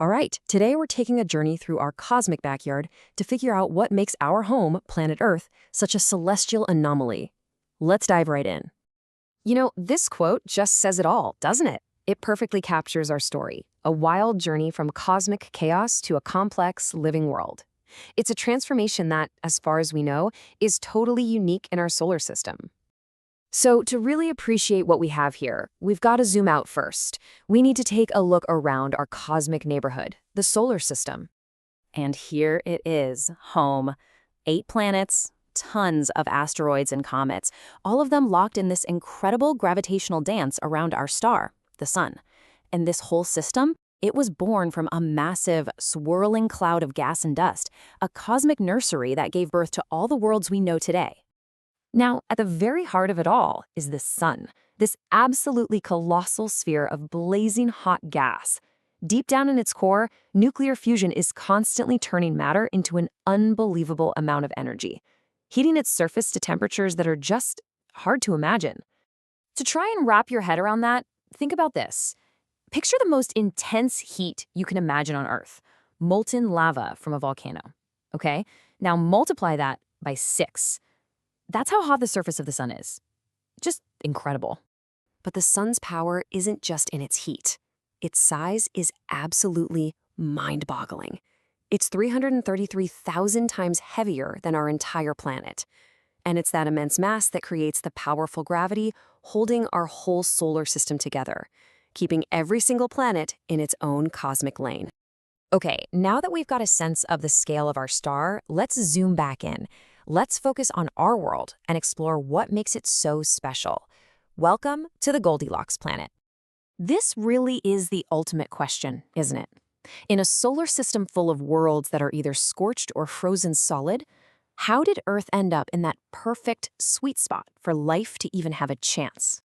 All right, today we're taking a journey through our cosmic backyard to figure out what makes our home, planet Earth, such a celestial anomaly. Let's dive right in. This quote just says it all, doesn't it? It perfectly captures our story, a wild journey from cosmic chaos to a complex, living world. It's a transformation that, as far as we know, is totally unique in our solar system. So to really appreciate what we have here, we've got to zoom out first. We need to take a look around our cosmic neighborhood, the solar system. And here it is, home. 8 planets, tons of asteroids and comets, all of them locked in this incredible gravitational dance around our star, the sun. And this whole system, it was born from a massive, swirling cloud of gas and dust, a cosmic nursery that gave birth to all the worlds we know today. Now, at the very heart of it all is the sun, this absolutely colossal sphere of blazing hot gas. Deep down in its core, nuclear fusion is constantly turning matter into an unbelievable amount of energy, heating its surface to temperatures that are just hard to imagine. To try and wrap your head around that, think about this. Picture the most intense heat you can imagine on Earth, molten lava from a volcano. Okay? Now multiply that by 6. That's how hot the surface of the sun is. Just incredible. But the sun's power isn't just in its heat. Its size is absolutely mind-boggling. It's 333,000 times heavier than our entire planet. And it's that immense mass that creates the powerful gravity holding our whole solar system together, keeping every single planet in its own cosmic lane. Okay, now that we've got a sense of the scale of our star, let's zoom back in. Let's focus on our world and explore what makes it so special. Welcome to the Goldilocks planet. This really is the ultimate question, isn't it? In a solar system full of worlds that are either scorched or frozen solid, how did Earth end up in that perfect sweet spot for life to even have a chance?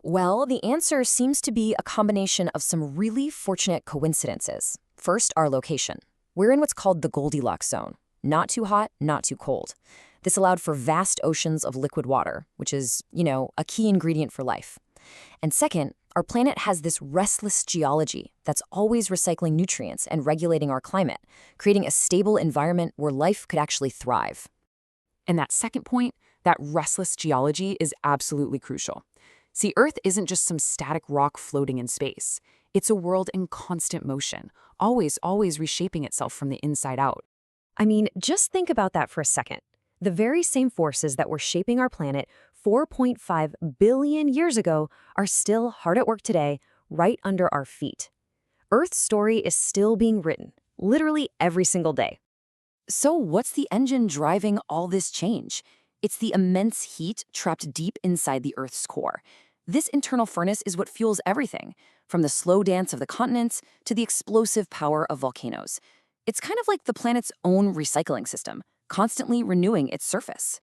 Well, the answer seems to be a combination of some really fortunate coincidences. First, our location. We're in what's called the Goldilocks zone. Not too hot, not too cold. This allowed for vast oceans of liquid water, which is, a key ingredient for life. And second, our planet has this restless geology that's always recycling nutrients and regulating our climate, creating a stable environment where life could actually thrive. And that second point, that restless geology is absolutely crucial. See, Earth isn't just some static rock floating in space. It's a world in constant motion, always reshaping itself from the inside out. I mean, just think about that for a second. The very same forces that were shaping our planet 4.5 billion years ago are still hard at work today, right under our feet. Earth's story is still being written, literally every single day. So what's the engine driving all this change? It's the immense heat trapped deep inside the Earth's core. This internal furnace is what fuels everything, from the slow dance of the continents to the explosive power of volcanoes. It's kind of like the planet's own recycling system, constantly renewing its surface.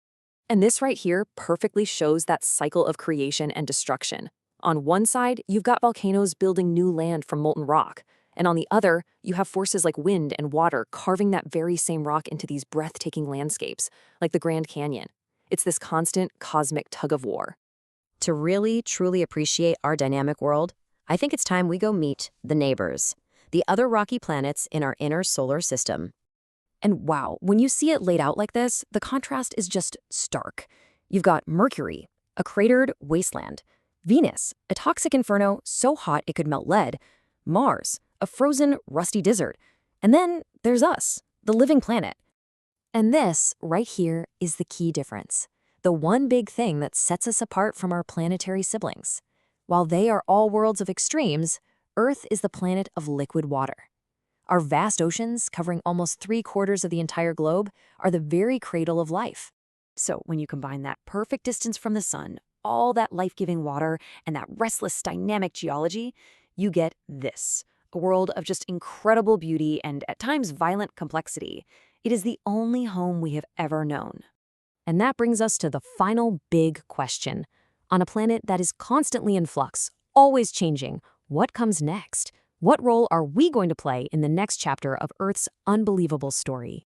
And this right here perfectly shows that cycle of creation and destruction. On one side, you've got volcanoes building new land from molten rock, and on the other, you have forces like wind and water carving that very same rock into these breathtaking landscapes, like the Grand Canyon. It's this constant cosmic tug-of-war. To really, truly appreciate our dynamic world, I think it's time we go meet the neighbors, the other rocky planets in our inner solar system. And wow, when you see it laid out like this, the contrast is just stark. You've got Mercury, a cratered wasteland; Venus, a toxic inferno so hot it could melt lead; Mars, a frozen, rusty desert; and then there's us, the living planet. And this, right here, is the key difference. The one big thing that sets us apart from our planetary siblings. While they are all worlds of extremes, Earth is the planet of liquid water. Our vast oceans, covering almost 3/4 of the entire globe, are the very cradle of life. So when you combine that perfect distance from the sun, all that life-giving water, and that restless, dynamic geology, you get this, a world of just incredible beauty and, at times, violent complexity. It is the only home we have ever known. And that brings us to the final big question. On a planet that is constantly in flux, always changing, what comes next? What role are we going to play in the next chapter of Earth's unbelievable story?